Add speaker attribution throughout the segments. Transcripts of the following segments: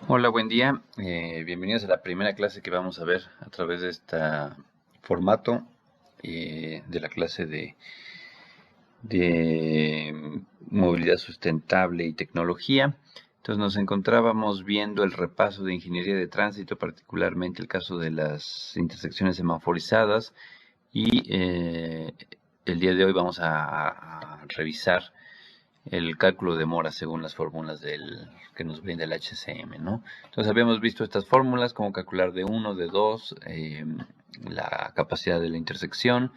Speaker 1: Hola, buen día. Bienvenidos a la primera clase que vamos a ver a través de este formato de la clase de movilidad sustentable y tecnología. Entonces nos encontrábamos viendo el repaso de ingeniería de tránsito, particularmente el caso de las intersecciones semaforizadas y el día de hoy vamos a revisar el cálculo de mora según las fórmulas que nos brinda el HCM, ¿no? Entonces habíamos visto estas fórmulas, cómo calcular D1, D2, la capacidad de la intersección.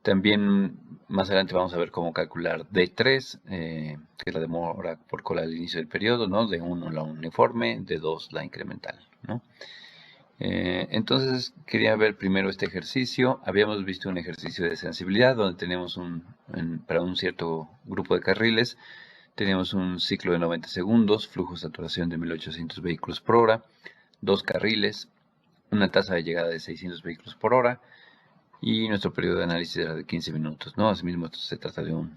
Speaker 1: También más adelante vamos a ver cómo calcular D3, que es la demora por cola al inicio del periodo, ¿no? D1 la uniforme, D2 la incremental, ¿no? Entonces quería ver primero este ejercicio. Habíamos visto un ejercicio de sensibilidad donde tenemos para un cierto grupo de carriles, tenemos un ciclo de 90 segundos, flujo de saturación de 1800 vehículos por hora, dos carriles, una tasa de llegada de 600 vehículos por hora y nuestro periodo de análisis era de 15 minutos, ¿no? Asimismo, esto se trata de un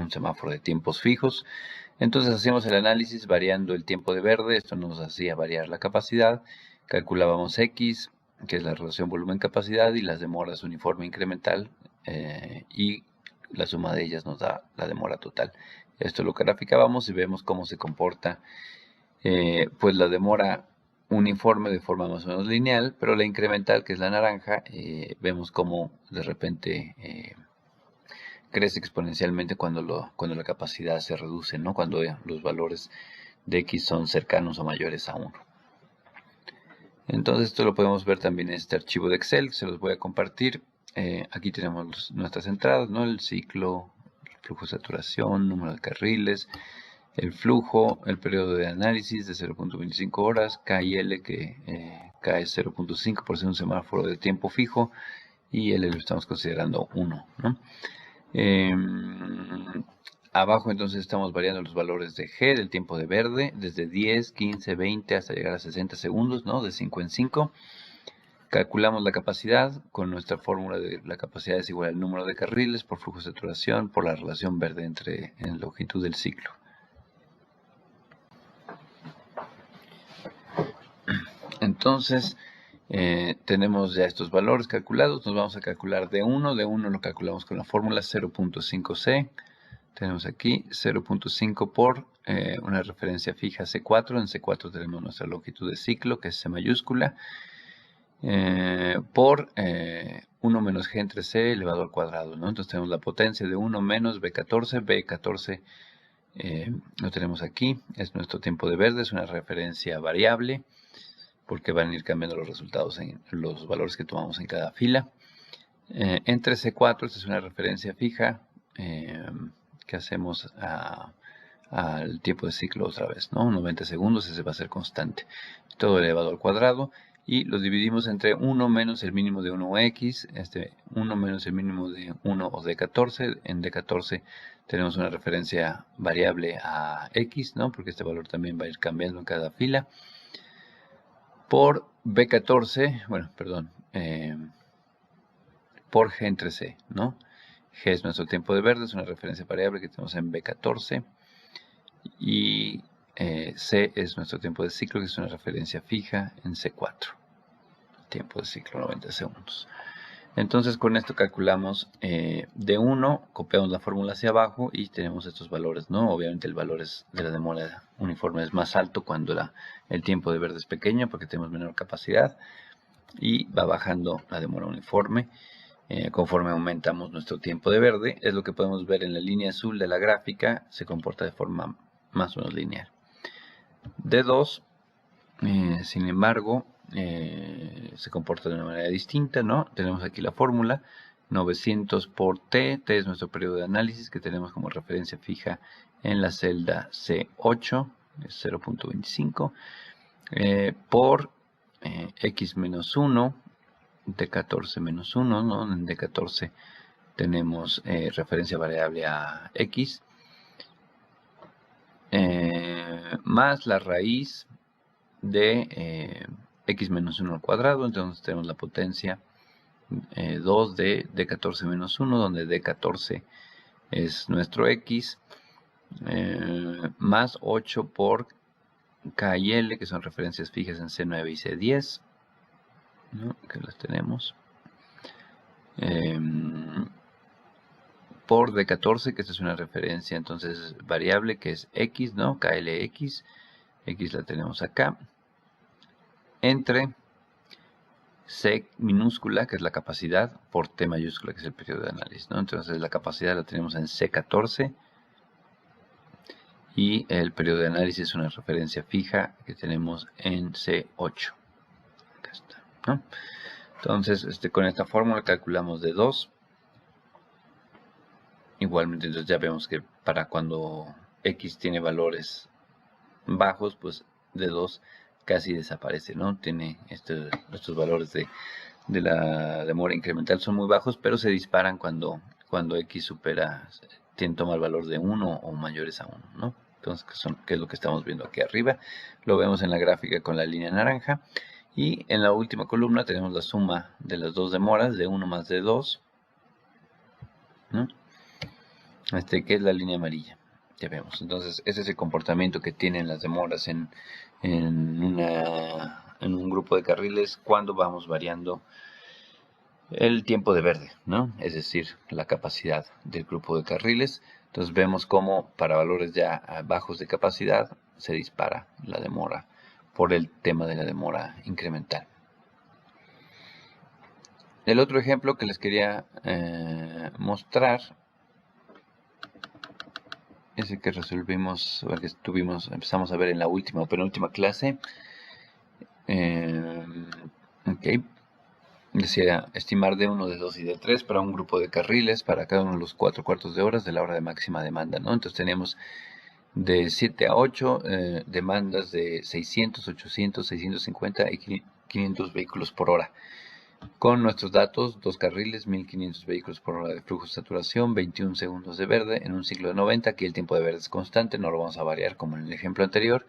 Speaker 1: semáforo de tiempos fijos. Entonces hacíamos el análisis variando el tiempo de verde, esto nos hacía variar la capacidad, calculábamos X, que es la relación volumen-capacidad, y las demoras uniforme incremental, y la suma de ellas nos da la demora total. Esto lo graficábamos y vemos cómo se comporta pues la demora uniforme de forma más o menos lineal, pero la incremental, que es la naranja, vemos cómo de repente crece exponencialmente cuando la capacidad se reduce, ¿no? Cuando los valores de X son cercanos o mayores a 1. Entonces esto lo podemos ver también en este archivo de Excel, se los voy a compartir. Aquí tenemos nuestras entradas, ¿no? El ciclo, el flujo de saturación, número de carriles, el flujo, el periodo de análisis de 0.25 horas, K y L, que K es 0.5 por ser un semáforo de tiempo fijo y L lo estamos considerando 1, ¿no? Abajo entonces estamos variando los valores de G, del tiempo de verde, desde 10, 15, 20 hasta llegar a 60 segundos, ¿no? De 5 en 5. Calculamos la capacidad con nuestra fórmula de la capacidad es igual al número de carriles por flujo de saturación por la relación verde en longitud del ciclo. Entonces, tenemos ya estos valores calculados. Nos vamos a calcular D1. D1 lo calculamos con la fórmula 0.5C. Tenemos aquí 0.5 por una referencia fija C4. En C4 tenemos nuestra longitud de ciclo, que es C mayúscula, por 1 menos G entre C elevado al cuadrado, ¿no? Entonces tenemos la potencia de 1 menos B14. B14 lo tenemos aquí. Es nuestro tiempo de verde, es una referencia variable, porque van a ir cambiando los resultados en los valores que tomamos en cada fila. Entre C4, esta es una referencia fija que hacemos al tiempo de ciclo otra vez, ¿no? 90 segundos, ese va a ser constante. Todo elevado al cuadrado. Y lo dividimos entre 1 menos el mínimo de 1x, 1 menos el mínimo de 1 o D14. En D14 tenemos una referencia variable a x, ¿no? Porque este valor también va a ir cambiando en cada fila. Por B14, bueno, perdón, por G entre C, ¿no? G es nuestro tiempo de verde, es una referencia variable que tenemos en B14. Y C es nuestro tiempo de ciclo, que es una referencia fija en C4. Tiempo de ciclo 90 segundos. Entonces con esto calculamos D1, copiamos la fórmula hacia abajo y tenemos estos valores, ¿no? Obviamente el valor de la demora uniforme es más alto cuando el tiempo de verde es pequeño porque tenemos menor capacidad, y va bajando la demora uniforme conforme aumentamos nuestro tiempo de verde. Es lo que podemos ver en la línea azul de la gráfica, se comporta de forma más o menos lineal. D2, sin embargo, se comporta de una manera distinta, ¿no? Tenemos aquí la fórmula 900 por T. T es nuestro periodo de análisis que tenemos como referencia fija en la celda C8, es 0.25, por X menos 1, D14 menos 1, ¿no? En D14 tenemos referencia variable a X, más la raíz de X menos 1 al cuadrado. Entonces tenemos la potencia 2 de D14 menos 1, donde D14 es nuestro X, más 8 por K y L, que son referencias fijas en C9 y C10, ¿no? Que las tenemos. Por D14, que esta es una referencia entonces variable, que es X, ¿no? KLX, X la tenemos acá, entre C minúscula, que es la capacidad, por T mayúscula, que es el periodo de análisis, ¿no? Entonces la capacidad la tenemos en C14 y el periodo de análisis es una referencia fija que tenemos en C8. Acá está, ¿no? Entonces, con esta fórmula calculamos D2. Igualmente, entonces ya vemos que para cuando X tiene valores bajos, pues D2 casi desaparece, ¿no? Tiene estos valores de la demora incremental son muy bajos, pero se disparan cuando X toma el valor de 1 o mayores a 1, ¿no? Entonces, que es lo que estamos viendo aquí arriba. Lo vemos en la gráfica con la línea naranja. Y en la última columna tenemos la suma de las dos demoras, de 1 más D2, ¿no? Que es la línea amarilla. Ya vemos. Entonces, ese es el comportamiento que tienen las demoras en un grupo de carriles cuando vamos variando el tiempo de verde, ¿no? Es decir, la capacidad del grupo de carriles. Entonces vemos cómo para valores ya bajos de capacidad se dispara la demora por el tema de la demora incremental. El otro ejemplo que les quería mostrar es el que resolvimos, el que empezamos a ver en la última o penúltima clase. Decía estimar D1, D2 y D3 para un grupo de carriles para cada uno de los 4 cuartos de hora de la hora de máxima demanda, ¿no? Entonces teníamos de 7 a 8 demandas de 600, 800, 650 y 500 vehículos por hora. Con nuestros datos, 2 carriles, 1500 vehículos por hora de flujo de saturación, 21 segundos de verde en un ciclo de 90. Aquí el tiempo de verde es constante, no lo vamos a variar como en el ejemplo anterior.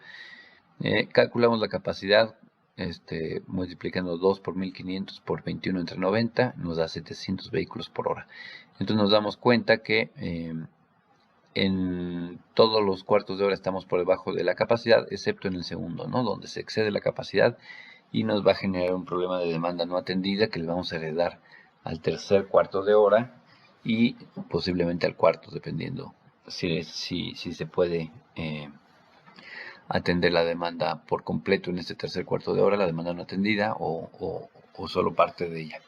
Speaker 1: Calculamos la capacidad multiplicando 2 por 1500 por 21 entre 90, nos da 700 vehículos por hora. Entonces nos damos cuenta que en todos los cuartos de hora estamos por debajo de la capacidad, excepto en el segundo, ¿no? Donde se excede la capacidad y nos va a generar un problema de demanda no atendida que le vamos a heredar al tercer cuarto de hora y posiblemente al cuarto, dependiendo si se puede atender la demanda por completo en este tercer cuarto de hora, la demanda no atendida o solo parte de ella.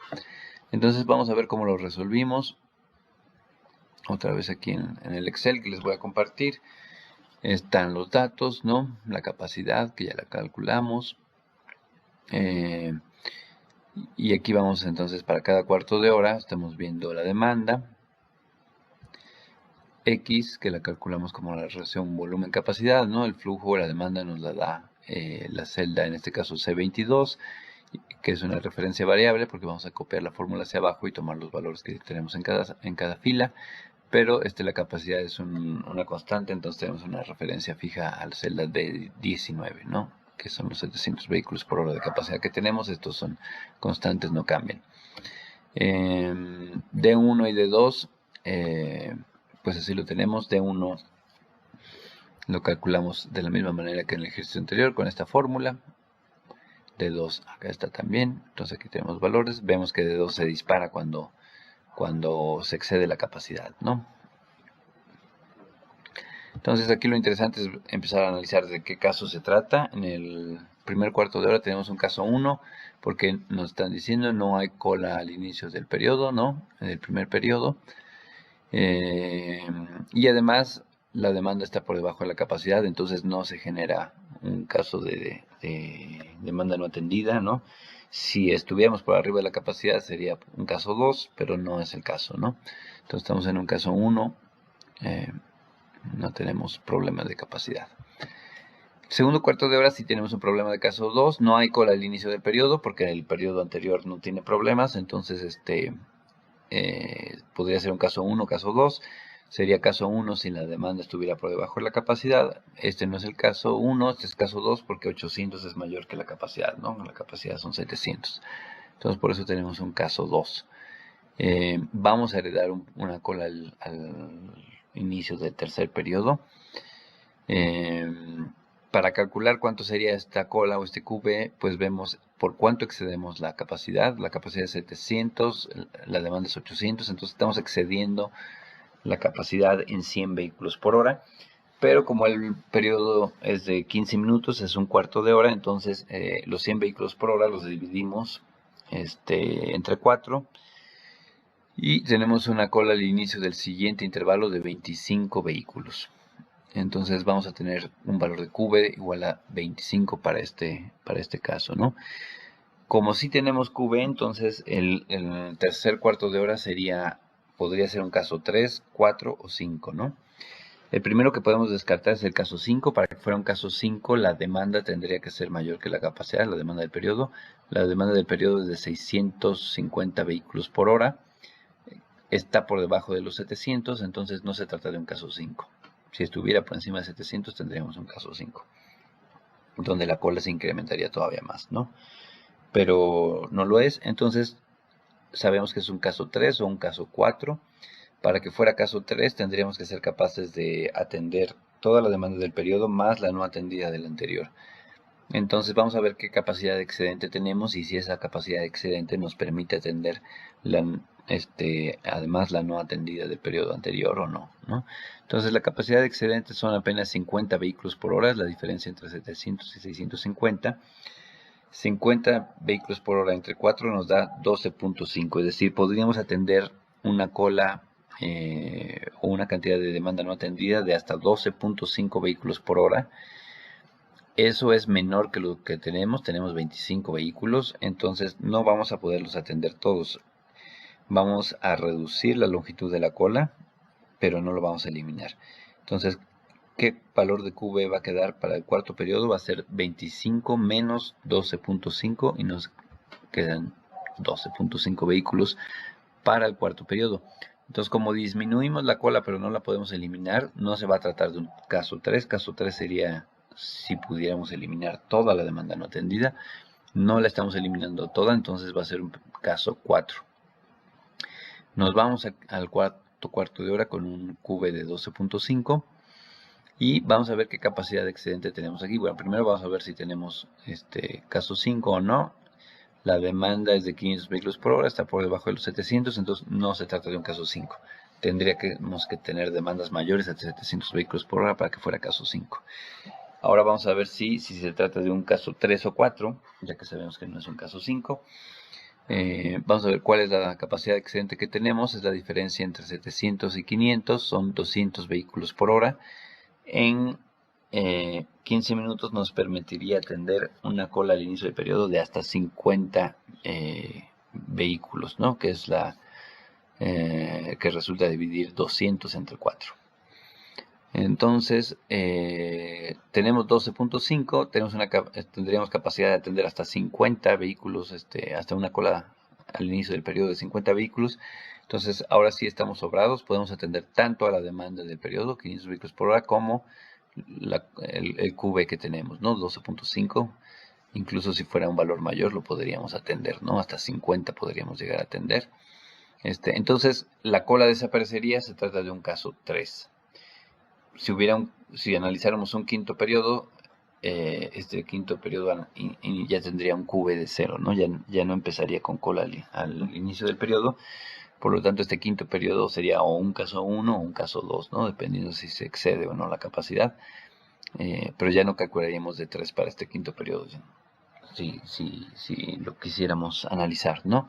Speaker 1: Entonces vamos a ver cómo lo resolvimos. Otra vez aquí en el Excel que les voy a compartir. Están los datos, ¿no? La capacidad que ya la calculamos. Y aquí vamos entonces para cada cuarto de hora. Estamos viendo la demanda. X, que la calculamos como la relación volumen-capacidad, ¿no? El flujo, la demanda nos la da la celda, en este caso C22, que es una referencia variable porque vamos a copiar la fórmula hacia abajo y tomar los valores que tenemos en cada fila. Pero la capacidad es una constante, entonces tenemos una referencia fija a la celda D19, ¿no? Que son los 700 vehículos por hora de capacidad que tenemos. Estos son constantes, no cambian. D1 y D2, pues así lo tenemos. D1 lo calculamos de la misma manera que en el ejercicio anterior, con esta fórmula. D2 acá está también. Entonces aquí tenemos valores. Vemos que D2 se dispara cuando se excede la capacidad, ¿no? Entonces aquí lo interesante es empezar a analizar de qué caso se trata. En el primer cuarto de hora tenemos un caso 1, porque nos están diciendo no hay cola al inicio del periodo, ¿no? En el primer periodo. Y además la demanda está por debajo de la capacidad, entonces no se genera un caso de demanda no atendida, ¿no? Si estuviéramos por arriba de la capacidad sería un caso 2, pero no es el caso, ¿no? Entonces estamos en un caso 1, no tenemos problemas de capacidad. Segundo cuarto de hora sí tenemos un problema de caso 2, no hay cola al inicio del periodo porque el periodo anterior no tiene problemas, entonces podría ser un caso 1, caso 2. Sería caso 1 si la demanda estuviera por debajo de la capacidad. Este no es el caso 1, este es caso 2 porque 800 es mayor que la capacidad, ¿no? La capacidad son 700. Entonces por eso tenemos un caso 2. Vamos a heredar una cola al inicio del tercer periodo. para calcular cuánto sería esta cola o este QB, pues vemos por cuánto excedemos la capacidad. La capacidad es 700, la demanda es 800, entonces estamos excediendo la capacidad en 100 vehículos por hora. Pero como el periodo es de 15 minutos, es un cuarto de hora, entonces los 100 vehículos por hora los dividimos entre 4 y tenemos una cola al inicio del siguiente intervalo de 25 vehículos. Entonces vamos a tener un valor de QB igual a 25 para este caso, ¿no? Como si tenemos QB, entonces el tercer cuarto de hora podría ser un caso 3, 4 o 5, ¿no? El primero que podemos descartar es el caso 5. Para que fuera un caso 5, la demanda tendría que ser mayor que la capacidad, la demanda del periodo. La demanda del periodo es de 650 vehículos por hora. Está por debajo de los 700, entonces no se trata de un caso 5. Si estuviera por encima de 700, tendríamos un caso 5, donde la cola se incrementaría todavía más, ¿no? Pero no lo es, entonces sabemos que es un caso 3 o un caso 4. Para que fuera caso 3, tendríamos que ser capaces de atender toda la demanda del periodo más la no atendida del anterior. Entonces vamos a ver qué capacidad de excedente tenemos y si esa capacidad de excedente nos permite atender además la no atendida del periodo anterior o no, ¿no? Entonces la capacidad de excedente son apenas 50 vehículos por hora, es la diferencia entre 700 y 650. 50 vehículos por hora entre 4 nos da 12.5, es decir, podríamos atender una cola o una cantidad de demanda no atendida de hasta 12.5 vehículos por hora. Eso es menor que lo que tenemos 25 vehículos, entonces no vamos a poderlos atender todos. Vamos a reducir la longitud de la cola, pero no lo vamos a eliminar. Entonces, ¿qué valor de QB va a quedar para el cuarto periodo? Va a ser 25 menos 12.5 y nos quedan 12.5 vehículos para el cuarto periodo. Entonces, como disminuimos la cola pero no la podemos eliminar, no se va a tratar de un caso 3. Caso 3 sería si pudiéramos eliminar toda la demanda no atendida. No la estamos eliminando toda, entonces va a ser un caso 4. Nos vamos al cuarto de hora con un QB de 12.5 y vamos a ver qué capacidad de excedente tenemos aquí. Bueno, primero vamos a ver si tenemos caso 5 o no. La demanda es de 500 vehículos por hora, está por debajo de los 700, entonces no se trata de un caso 5. Tendríamos que tener demandas mayores a 700 vehículos por hora para que fuera caso 5. Ahora vamos a ver si se trata de un caso 3 o 4, ya que sabemos que no es un caso 5. Vamos a ver cuál es la capacidad de excedente que tenemos. Es la diferencia entre 700 y 500, son 200 vehículos por hora. En 15 minutos nos permitiría atender una cola al inicio del periodo de hasta 50 vehículos, ¿no? Que es que resulta dividir 200 entre 4. Entonces, tenemos 12.5, tendríamos capacidad de atender hasta 50 vehículos, hasta una cola al inicio del periodo de 50 vehículos. Entonces, ahora sí estamos sobrados, podemos atender tanto a la demanda del periodo, 500 vehículos por hora, como el QB que tenemos, ¿no? 12.5, incluso si fuera un valor mayor lo podríamos atender, ¿no? Hasta 50 podríamos llegar a atender. Entonces, la cola desaparecería, se trata de un caso 3. Si analizáramos un quinto periodo, este quinto periodo ya tendría un QB de 0, ¿no? Ya no empezaría con cola al inicio del periodo. Por lo tanto, este quinto periodo sería o un caso 1 o un caso 2, ¿no? Dependiendo si se excede o no la capacidad. Pero ya no calcularíamos de 3 para este quinto periodo, si lo quisiéramos analizar, ¿no?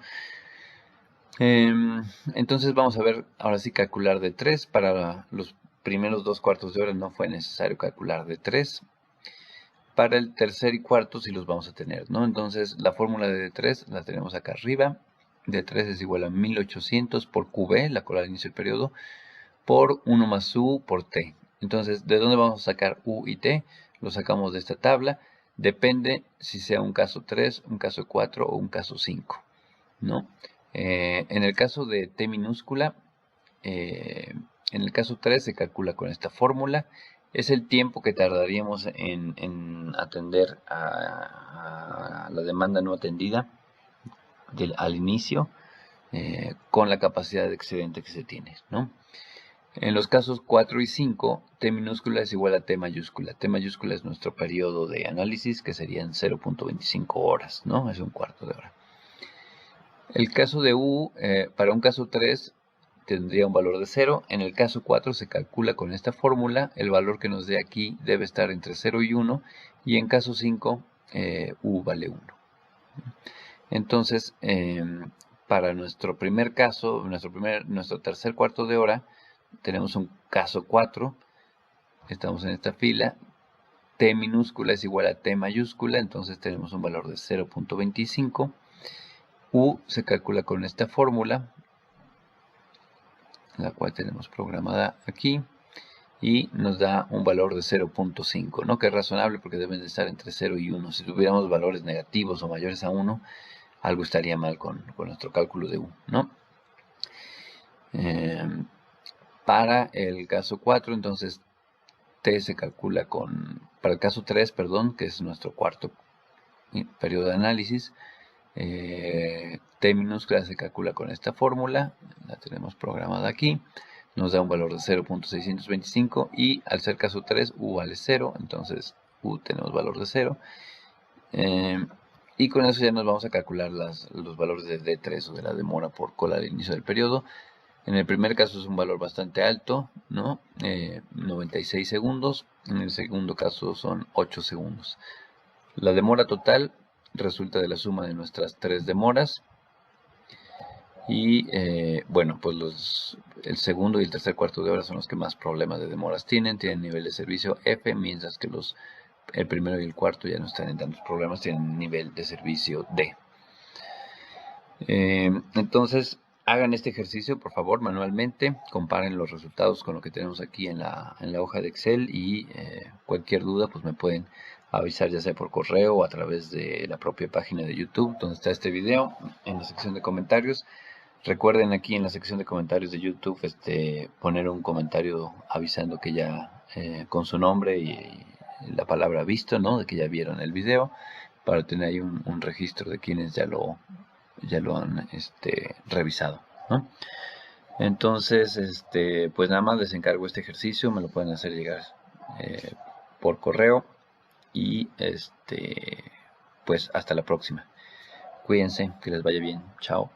Speaker 1: Entonces vamos a ver, ahora sí calcular de 3. Para los primeros 2 cuartos de hora no fue necesario calcular de 3. Para el tercer y cuarto sí los vamos a tener, ¿no? Entonces la fórmula de D3 la tenemos acá arriba. D3 es igual a 1800 por QB, la cola al inicio del periodo, por 1 más U por T. Entonces, ¿de dónde vamos a sacar U y T? Lo sacamos de esta tabla. Depende si sea un caso 3, un caso 4 o un caso 5, ¿no? En el caso de T minúscula, en el caso 3 se calcula con esta fórmula. Es el tiempo que tardaríamos en atender a la demanda no atendida al inicio con la capacidad de excedente que se tiene, ¿no? En los casos 4 y 5, T minúscula es igual a T mayúscula. T mayúscula es nuestro periodo de análisis, que serían 0.25 horas, ¿no? Es un cuarto de hora. El caso de U, para un caso 3, tendría un valor de 0. En el caso 4 se calcula con esta fórmula. El valor que nos dé aquí debe estar entre 0 y 1. Y en caso 5, U vale 1. Entonces, para nuestro primer caso, nuestro tercer cuarto de hora, tenemos un caso 4. Estamos en esta fila. T minúscula es igual a T mayúscula. Entonces tenemos un valor de 0.25. U se calcula con esta fórmula, la cual tenemos programada aquí, y nos da un valor de 0.5, ¿no? Que es razonable porque deben de estar entre 0 y 1. Si tuviéramos valores negativos o mayores a 1, algo estaría mal con nuestro cálculo de U, ¿no? Para el caso 4, entonces T se calcula para el caso 3, perdón, que es nuestro cuarto periodo de análisis, T minúscula se calcula con esta fórmula, la tenemos programada aquí, nos da un valor de 0.625 y al ser caso 3, U vale 0, entonces U tenemos valor de 0. Y con eso ya nos vamos a calcular los valores de D3 o de la demora por cola al inicio del periodo. En el primer caso es un valor bastante alto, ¿no? 96 segundos. En el segundo caso son 8 segundos. La demora total resulta de la suma de nuestras 3 demoras. Y bueno, pues el segundo y el tercer cuarto de hora son los que más problemas de demoras tienen. Tienen nivel de servicio F, mientras que el primero y el cuarto ya no están en tantos problemas, tienen nivel de servicio D. Entonces, hagan este ejercicio, por favor, manualmente. Comparen los resultados con lo que tenemos aquí en la hoja de Excel y cualquier duda, pues me pueden avisar ya sea por correo o a través de la propia página de YouTube, donde está este video, en la sección de comentarios. Recuerden aquí en la sección de comentarios de YouTube poner un comentario avisando que ya con su nombre y la palabra visto, ¿no? De que ya vieron el video, para tener ahí un registro de quienes ya lo han revisado, ¿no? Entonces, pues nada más les encargo este ejercicio, me lo pueden hacer llegar por correo y pues hasta la próxima. Cuídense, que les vaya bien. Chao.